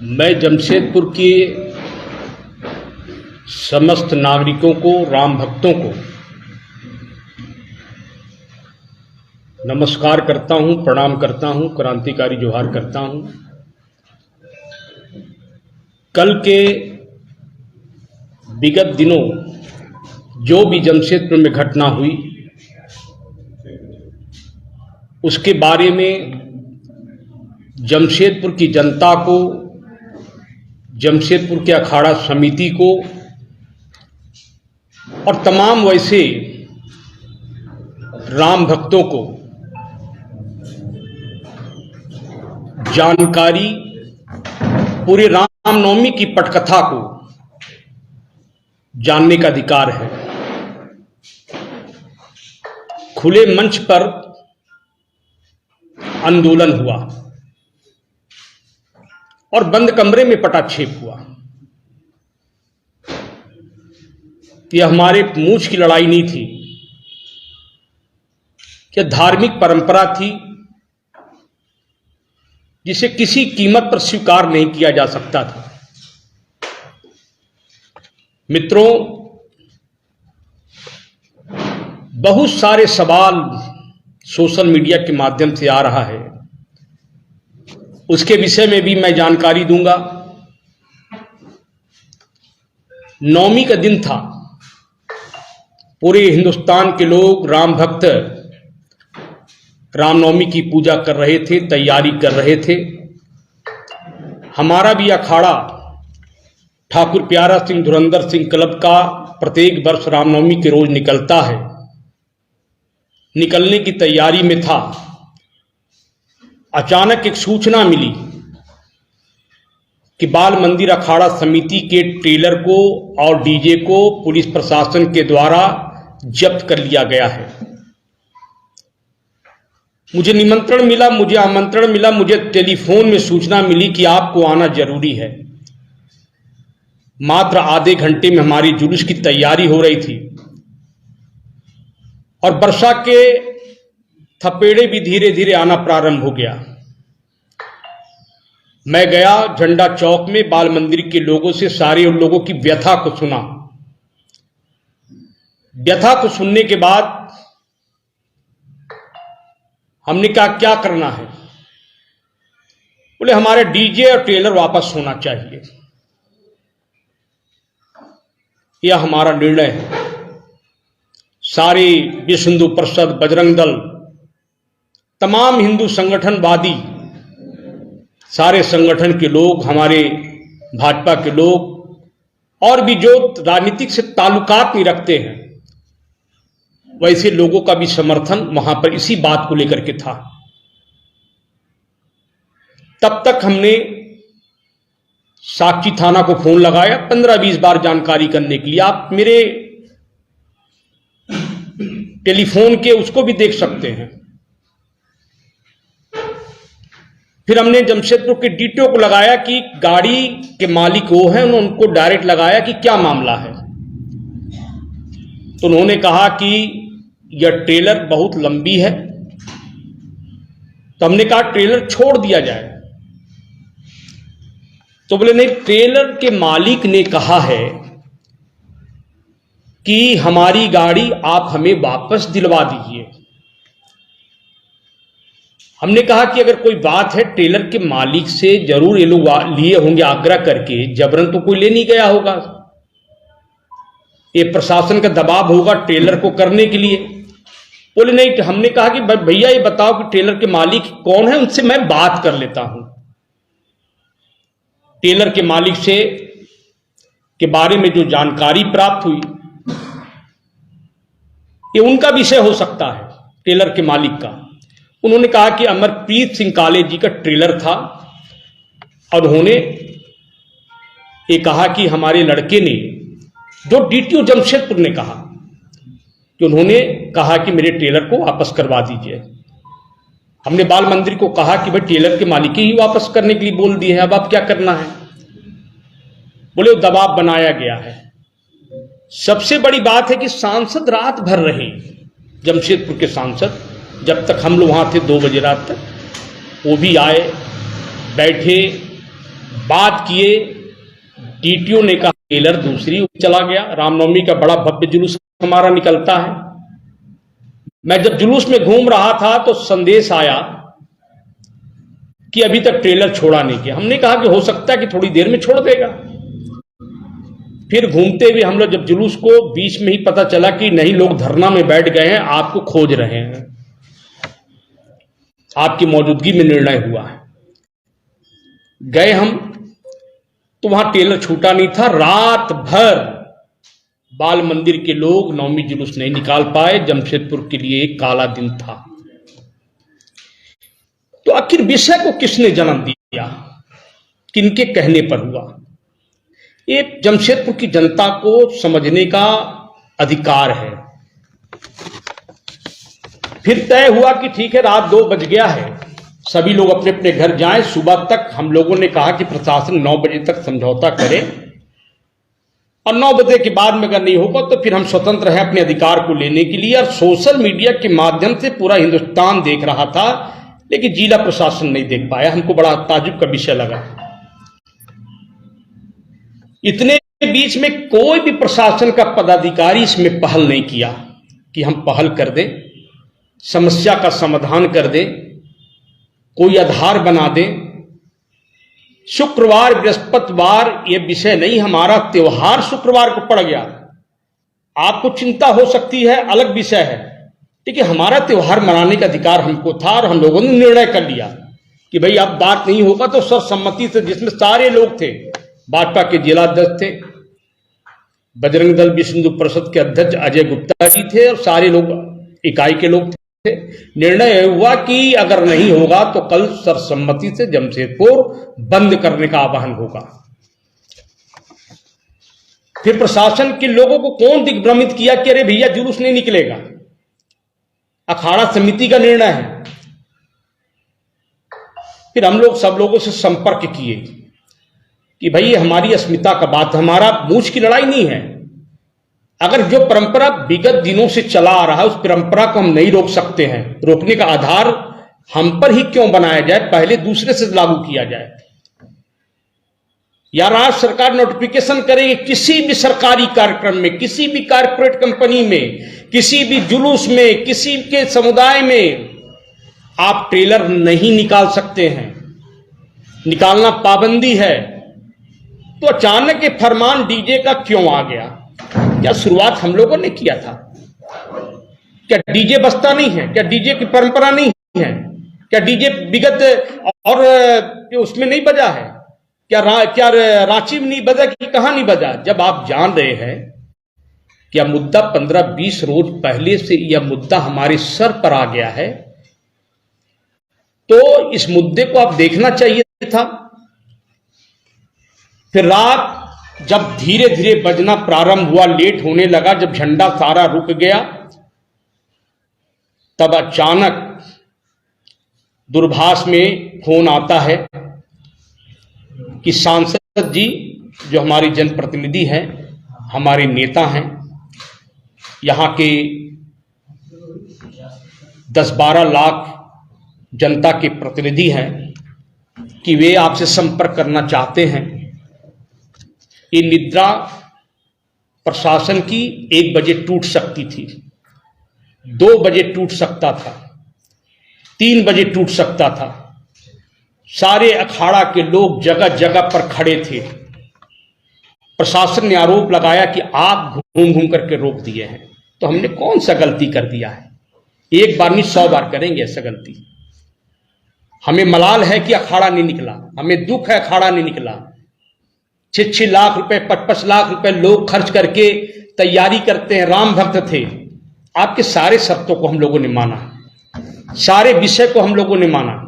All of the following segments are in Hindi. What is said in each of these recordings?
मैं जमशेदपुर के समस्त नागरिकों को, राम भक्तों को नमस्कार करता हूं, प्रणाम करता हूं, क्रांतिकारी जोहार करता हूं। कल के विगत दिनों जो भी जमशेदपुर में घटना हुई उसके बारे में जमशेदपुर की जनता को, जमशेदपुर के अखाड़ा समिति को और तमाम वैसे राम भक्तों को जानकारी, पूरे रामनवमी की पटकथा को जानने का अधिकार है। खुले मंच पर आंदोलन हुआ और बंद कमरे में पटाक्षेप हुआ। यह हमारे मूंछ की लड़ाई नहीं थी, यह धार्मिक परंपरा थी जिसे किसी कीमत पर स्वीकार नहीं किया जा सकता था। मित्रों, बहुत सारे सवाल सोशल मीडिया के माध्यम से आ रहा है, उसके विषय में भी मैं जानकारी दूंगा। नवमी का दिन था, पूरे हिंदुस्तान के लोग, राम भक्त रामनवमी की पूजा कर रहे थे, तैयारी कर रहे थे। हमारा भी अखाड़ा ठाकुर प्यारा सिंह धुरंधर सिंह क्लब का प्रत्येक वर्ष रामनवमी के रोज निकलता है, निकलने की तैयारी में था। अचानक एक सूचना मिली कि बाल मंदिर अखाड़ा समिति के ट्रेलर को और डीजे को पुलिस प्रशासन के द्वारा जब्त कर लिया गया है। मुझे निमंत्रण मिला, मुझे आमंत्रण मिला, मुझे टेलीफोन में सूचना मिली कि आपको आना जरूरी है। मात्र आधे घंटे में हमारी जुलूस की तैयारी हो रही थी और वर्षा के थपेड़े भी धीरे धीरे आना प्रारंभ हो गया। मैं गया झंडा चौक में, बाल मंदिर के लोगों से सारे उन लोगों की व्यथा को सुना। व्यथा को सुनने के बाद हमने कहा क्या करना है। बोले हमारे डीजे और ट्रेलर वापस होना चाहिए, यह हमारा निर्णय है। सारे विश्व हिंदू परिषद, बजरंग दल, तमाम हिंदू संगठनवादी, सारे संगठन के लोग, हमारे भाजपा के लोग और भी जो राजनीतिक से ताल्लुकात नहीं रखते हैं, वैसे लोगों का भी समर्थन वहां पर इसी बात को लेकर के था। तब तक हमने साक्षी थाना को फोन लगाया 15-20 बार जानकारी करने के लिए। आप मेरे टेलीफोन के उसको भी देख सकते हैं। फिर हमने जमशेदपुर के डीटीओ को लगाया कि गाड़ी के मालिक वो हैं, उनको डायरेक्ट लगाया कि क्या मामला है। तो उन्होंने कहा कि यह ट्रेलर बहुत लंबी है। तो हमने कहा ट्रेलर छोड़ दिया जाए। तो बोले नहीं, ट्रेलर के मालिक ने कहा है कि हमारी गाड़ी आप हमें वापस दिलवा दीजिए। हमने कहा कि अगर कोई बात है, ट्रेलर के मालिक से जरूर ये लोग लिए होंगे आग्रह करके, जबरन तो कोई ले नहीं गया होगा। ये प्रशासन का दबाव होगा ट्रेलर को करने के लिए। बोले नहीं। हमने कहा कि भैया ये बताओ कि ट्रेलर के मालिक कौन है, उनसे मैं बात कर लेता हूं। ट्रेलर के मालिक से के बारे में जो जानकारी प्राप्त हुई, ये उनका विषय हो सकता है, ट्रेलर के मालिक का। उन्होंने कहा कि अमरप्रीत सिंह काले जी का ट्रेलर था और उन्होंने ये कहा कि हमारे लड़के ने, जो डीटीओ जमशेदपुर ने कहा कि उन्होंने कहा कि मेरे ट्रेलर को वापस करवा दीजिए। हमने बाल मंदिर को कहा कि भाई ट्रेलर के मालिक ही वापस करने के लिए बोल दिए हैं, अब आप क्या करना है। बोले वो दबाव बनाया गया है। सबसे बड़ी बात है कि सांसद रात भर रहे, जमशेदपुर के सांसद, जब तक हम लोग वहाँ थे 2 बजे रात तक, वो भी आए, बैठे, बात किए, डीटीओ ने कहा टेलर दूसरी चला गया। रामनवमी का बड़ा भव्य जुलूस हमारा निकलता है। मैं जब जुलूस में घूम रहा था तो संदेश आया कि अभी तक ट्रेलर छोड़ा नहीं किया। हमने कहा कि हो सकता है कि थोड़ी देर में छोड़ देगा। फिर घूमते हुए हम लोग जब जुलूस को बीच में ही पता चला कि नहीं, लोग धरना में बैठ गए हैं, आपको खोज रहे हैं, आपकी मौजूदगी में निर्णय हुआ है। गए हम तो वहां टेलर छूटा नहीं था। रात भर बाल मंदिर के लोग नवमी जुलूस नहीं निकाल पाए। जमशेदपुर के लिए एक काला दिन था। तो आखिर विषय को किसने जन्म दिया, किनके कहने पर हुआ? एक जमशेदपुर की जनता को समझने का अधिकार है। फिर तय हुआ कि ठीक है, रात 2 बज गया है, सभी लोग अपने अपने घर जाएं। सुबह तक हम लोगों ने कहा कि प्रशासन 9 बजे तक समझौता करे, और 9 बजे के बाद में अगर नहीं होगा तो फिर हम स्वतंत्र हैं अपने अधिकार को लेने के लिए। और सोशल मीडिया के माध्यम से पूरा हिंदुस्तान देख रहा था, लेकिन जिला प्रशासन नहीं देख पाया। हमको बड़ा ताज्जुब का विषय लगा। इतने बीच में कोई भी प्रशासन का पदाधिकारी इसमें पहल नहीं किया कि हम पहल कर दें, समस्या का समाधान कर दें, कोई आधार बना दें। शुक्रवार बृहस्पतिवार ये विषय नहीं, हमारा त्योहार शुक्रवार को पड़ गया। आपको चिंता हो सकती है, अलग विषय है, लेकिन हमारा त्योहार मनाने का अधिकार हमको था। और हम लोगों ने निर्णय कर लिया कि भाई अब बात नहीं होगा तो सर्वसम्मति से, जिसमें सारे लोग थे, भाजपा के जिला अध्यक्ष थे, बजरंग दल विश्व हिंदू परिषद के अध्यक्ष अजय गुप्ता जी थे, और सारे लोग इकाई के लोग थे। निर्णय हुआ कि अगर नहीं होगा तो कल सर्वसम्मति से जमशेदपुर बंद करने का आह्वान होगा। फिर प्रशासन के लोगों को कौन दिग्भ्रमित किया कि अरे भैया जुलूस नहीं निकलेगा, अखाड़ा समिति का निर्णय है। फिर हम लोग सब लोगों से संपर्क किए कि भाई हमारी अस्मिता का बात, हमारा मूछ की लड़ाई नहीं है। अगर जो परंपरा विगत दिनों से चला आ रहा है, उस परंपरा को हम नहीं रोक सकते हैं। रोकने का आधार हम पर ही क्यों बनाया जाए, पहले दूसरे से लागू किया जाए। या राज्य सरकार नोटिफिकेशन करेगी किसी भी सरकारी कार्यक्रम में, किसी भी कारपोरेट कंपनी में, किसी भी जुलूस में, किसी के समुदाय में आप ट्रेलर नहीं निकाल सकते हैं, निकालना पाबंदी है। तो अचानक ये फरमान डीजे का क्यों आ गया? क्या शुरुआत हम लोगों ने किया था? क्या डीजे बजता नहीं है? क्या डीजे की परंपरा नहीं है? क्या डीजे विगत और उसमें नहीं बजा है? क्या रांची में नहीं बजा कि कहां नहीं बजा? जब आप जान रहे हैं कि यह मुद्दा 15-20 रोज पहले से यह मुद्दा हमारे सर पर आ गया है, तो इस मुद्दे को आप देखना चाहिए था। फिर रात जब धीरे धीरे बजना प्रारंभ हुआ, लेट होने लगा, जब झंडा सारा रुक गया, तब अचानक दूरभाष में फोन आता है कि सांसद जी, जो हमारी जनप्रतिनिधि हैं, हमारे नेता हैं, यहां के 10-12 लाख जनता के प्रतिनिधि हैं, कि वे आपसे संपर्क करना चाहते हैं। ये निद्रा प्रशासन की 1 बजे टूट सकती थी, 2 बजे टूट सकता था, 3 बजे टूट सकता था। सारे अखाड़ा के लोग जगह जगह पर खड़े थे। प्रशासन ने आरोप लगाया कि आप घूम घूम करके रोक दिए हैं। तो हमने कौन सा गलती कर दिया है? एक बार नहीं 100 बार करेंगे ऐसा गलती। हमें मलाल है कि अखाड़ा नहीं निकला, हमें दुख है अखाड़ा नहीं निकला। 6-6 लाख रुपए, 55 लाख रुपए लोग खर्च करके तैयारी करते हैं, राम भक्त थे। आपके सारे शर्तों को हम लोगों ने माना, सारे विषय को हम लोगों ने माना,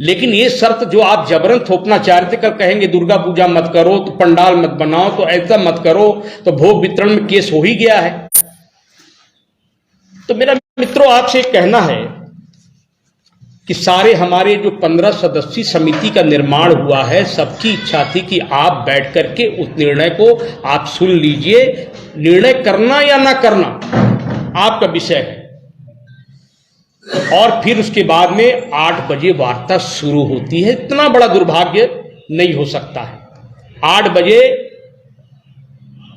लेकिन ये शर्त जो आप जबरन थोपना चाह रहे थे, कल कहेंगे दुर्गा पूजा मत करो, तो पंडाल मत बनाओ, तो ऐसा मत करो, तो भोग वितरण में केस हो ही गया है। तो मेरा मित्रों आपसे कहना है कि सारे हमारे जो 15 सदस्यीय समिति का निर्माण हुआ है, सबकी इच्छा थी कि आप बैठ करके उस निर्णय को आप सुन लीजिए। निर्णय करना या ना करना आपका विषय है। और फिर उसके बाद में 8 बजे वार्ता शुरू होती है। इतना बड़ा दुर्भाग्य नहीं हो सकता है। 8 बजे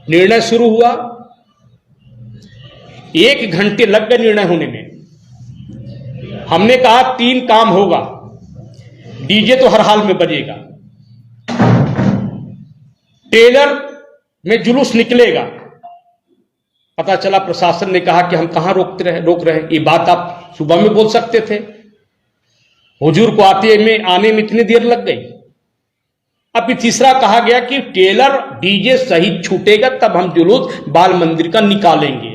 निर्णय शुरू हुआ, 1 घंटे लग गए निर्णय होने में। हमने कहा 3 काम होगा, डीजे तो हर हाल में बजेगा, ट्रेलर में जुलूस निकलेगा। पता चला प्रशासन ने कहा कि हम कहां रोक रहे हैं, ये बात आप सुबह में बोल सकते थे, हुजूर को आने में इतनी देर लग गई। अब तीसरा कहा गया कि ट्रेलर डीजे सहित छूटेगा तब हम जुलूस बाल मंदिर का निकालेंगे।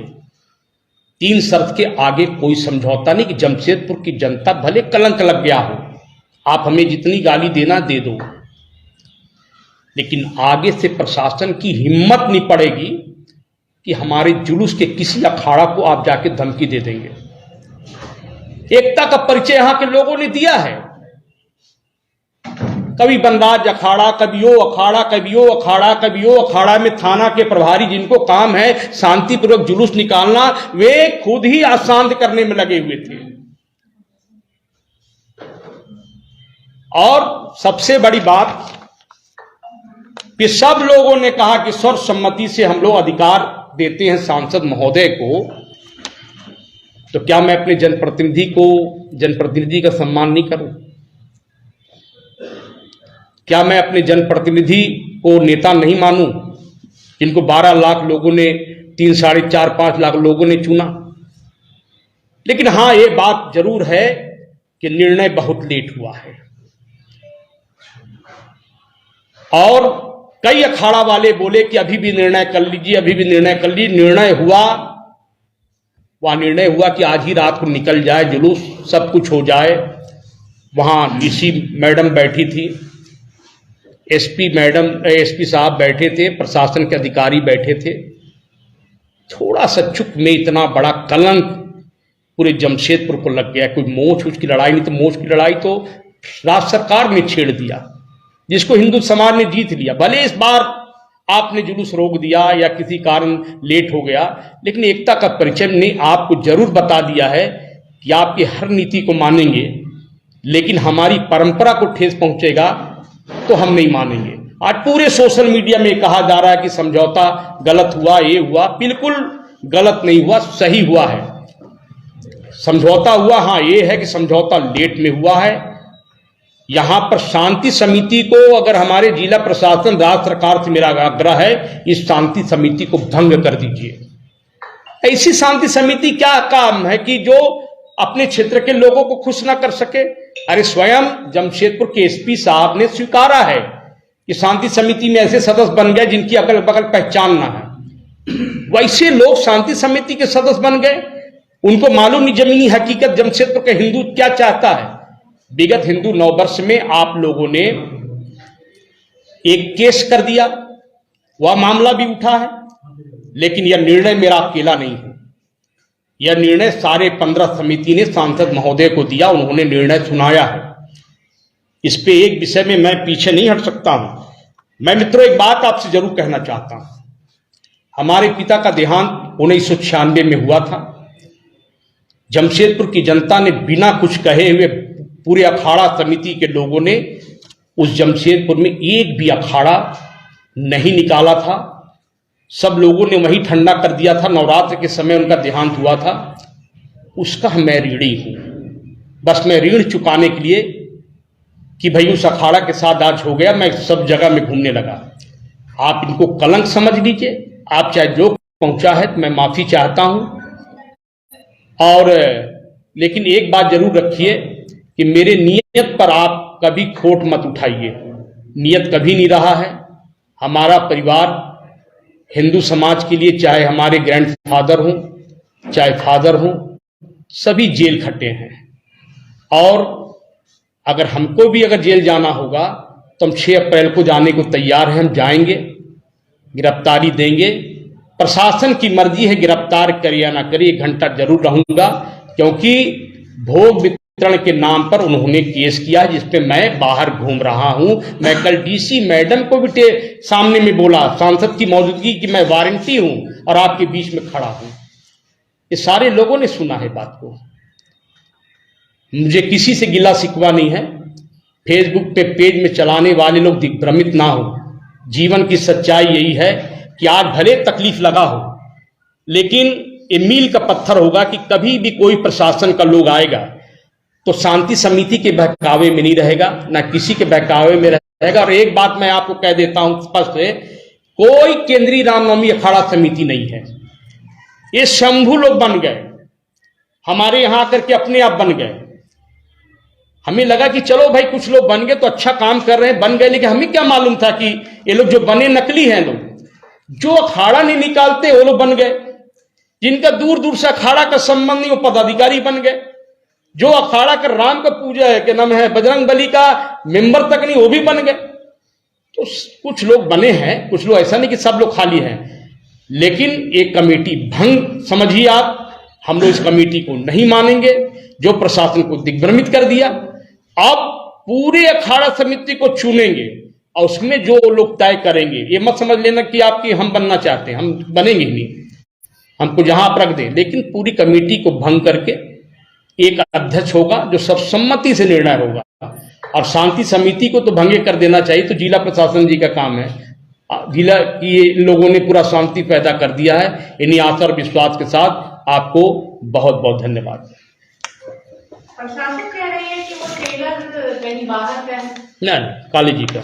3 शर्त के आगे कोई समझौता नहीं कि जमशेदपुर की जनता भले कलंक लग गया हो, आप हमें जितनी गाली देना दे दो, लेकिन आगे से प्रशासन की हिम्मत नहीं पड़ेगी कि हमारे जुलूस के किसी अखाड़ा को आप जाके धमकी दे देंगे। एकता का परिचय यहां के लोगों ने दिया है। कभी बनराज अखाड़ा, कभी वो अखाड़ा, कभी वो अखाड़ा, कभी वो अखाड़ा में थाना के प्रभारी जिनको काम है शांतिपूर्वक जुलूस निकालना, वे खुद ही अशांत करने में लगे हुए थे। और सबसे बड़ी बात कि सब लोगों ने कहा कि सर्वसम्मति से हम लोग अधिकार देते हैं सांसद महोदय को, तो क्या मैं अपने जनप्रतिनिधि का सम्मान नहीं करूं? क्या मैं अपने जनप्रतिनिधि को नेता नहीं मानूं, जिनको 12 लाख लोगों ने, 3, साढ़े 4, 5 लाख लोगों ने चुना? लेकिन हां, ये बात जरूर है कि निर्णय बहुत लेट हुआ है और कई अखाड़ा वाले बोले कि अभी भी निर्णय कर लीजिए, अभी भी निर्णय कर लीजिए। निर्णय हुआ, वहां निर्णय हुआ कि आज ही रात को निकल जाए जुलूस, सब कुछ हो जाए। वहां डीसी मैडम बैठी थी, एसपी साहब बैठे थे, प्रशासन के अधिकारी बैठे थे। थोड़ा सा चुप में इतना बड़ा कलंक पूरे जमशेदपुर को लग गया। कोई मोच की लड़ाई नहीं, तो मोच की लड़ाई तो राज्य सरकार ने छेड़ दिया, जिसको हिंदू समाज ने जीत लिया। भले इस बार आपने जुलूस रोक दिया या किसी कारण लेट हो गया, लेकिन एकता का परिचय ने आपको जरूर बता दिया है कि आपकी हर नीति को मानेंगे, लेकिन हमारी परंपरा को ठेस पहुंचेगा तो हम नहीं मानेंगे। आज पूरे सोशल मीडिया में कहा जा रहा है कि समझौता गलत हुआ, ये हुआ। बिल्कुल गलत नहीं हुआ, सही हुआ है। समझौता हुआ, हां ये है कि समझौता लेट में हुआ है। यहां पर शांति समिति को, अगर हमारे जिला प्रशासन, राज्य सरकार से मेरा आग्रह है, इस शांति समिति को भंग कर दीजिए। ऐसी शांति समिति क्या काम है कि जो अपने क्षेत्र के लोगों को खुश ना कर सके? अरे स्वयं जमशेदपुर के एसपी साहब ने स्वीकारा है कि शांति समिति में ऐसे सदस्य बन गए जिनकी अगल बगल पहचान ना है। वैसे लोग शांति समिति के सदस्य बन गए, उनको मालूम नहीं जमीनी हकीकत जमशेदपुर का हिंदू क्या चाहता है। विगत हिंदू नववर्ष में आप लोगों ने एक केस कर दिया, वह मामला भी उठा है, लेकिन यह निर्णय मेरा अकेला नहीं है। यह निर्णय सारे 15 समिति ने सांसद महोदय को दिया, उन्होंने निर्णय सुनाया है। इस पे एक विषय में मैं पीछे नहीं हट सकता हूं। मैं मित्रों एक बात आपसे जरूर कहना चाहता हूं। हमारे पिता का देहांत 1996 में हुआ था। जमशेदपुर की जनता ने बिना कुछ कहे हुए, पूरे अखाड़ा समिति के लोगों ने उस जमशेदपुर में एक भी अखाड़ा नहीं निकाला था। सब लोगों ने वही ठंडा कर दिया था। नवरात्र के समय उनका देहांत हुआ था। उसका मैं ऋणी हूं। बस मैं ऋण चुकाने के लिए कि भाई उस अखाड़ा के साथ आज हो गया, मैं सब जगह में घूमने लगा। आप इनको कलंक समझ लीजिए, आप चाहे जो पहुंचा है तो मैं माफी चाहता हूं। और लेकिन एक बात जरूर रखिए कि मेरे नियत पर आप कभी खोट मत उठाइए। नियत कभी नहीं रहा है। हमारा परिवार हिंदू समाज के लिए, चाहे हमारे ग्रैंडफादर हों, चाहे फादर हों, सभी जेल खट्टे हैं। और अगर हमको भी अगर जेल जाना होगा तो हम 6 अप्रैल को जाने को तैयार हैं। हम जाएंगे, गिरफ्तारी देंगे। प्रशासन की मर्जी है गिरफ्तार करे या ना करे, 1 घंटा जरूर रहूंगा, क्योंकि भोग वितरण के नाम पर उन्होंने केस किया है, जिसपे मैं बाहर घूम रहा हूं। मैं कल डीसी मैडम को भी सामने में बोला, सांसद की मौजूदगी, कि मैं वारंटी हूं और आपके बीच में खड़ा हूं। ये सारे लोगों ने सुना है बात को। मुझे किसी से गिला शिकवा नहीं है, फेसबुक पे पेज में चलाने वाले लोग दिग्भ्रमित ना हो। जीवन की सच्चाई यही है कि आज भले तकलीफ लगा हो, लेकिन ये मील का पत्थर होगा कि कभी भी कोई प्रशासन का लोग आएगा तो शांति समिति के बहकावे में नहीं रहेगा, ना किसी के बहकावे में रहेगा। और एक बात मैं आपको कह देता हूं स्पष्ट है, कोई केंद्रीय रामनवमी अखाड़ा समिति नहीं है। ये शंभू लोग बन गए, हमारे यहां आकर के अपने आप बन गए। हमें लगा कि चलो भाई कुछ लोग बन गए तो अच्छा काम कर रहे हैं, बन गए, लेकिन हमें क्या मालूम था कि ये लोग जो बने नकली हैं। लोग जो अखाड़ा नहीं निकालते वो लोग बन गए, जिनका दूर दूर से अखाड़ा का संबंध नहीं वो पदाधिकारी बन गए। जो अखाड़ा का राम का पूजा है, क्या नाम है, बजरंग बली का मेंबर तक नहीं, वो भी बन गए। तो कुछ लोग बने हैं, कुछ लोग, ऐसा नहीं कि सब लोग खाली हैं, लेकिन एक कमेटी भंग समझिए आप। हम लोग इस कमेटी को नहीं मानेंगे जो प्रशासन को दिग्भ्रमित कर दिया। अब पूरे अखाड़ा समिति को चुनेंगे और उसमें जो लोग तय करेंगे, ये मत समझ लेना कि आपकी हम बनना चाहते हैं, हम बनेंगे ही नहीं, हमको जहां आप रख दें, लेकिन पूरी कमेटी को भंग करके एक अध्यक्ष होगा जो सर्वसम्मति से निर्णय होगा। और शांति समिति को तो भंगे कर देना चाहिए, तो जिला प्रशासन जी का काम है। जिला की लोगों ने पूरा शांति पैदा कर दिया है। इन्हीं आशा और विश्वास के साथ आपको बहुत बहुत धन्यवाद। प्रशासन कह रही है कि वो ट्रेलर कहीं बाहर का है। नहीं, काली जी का।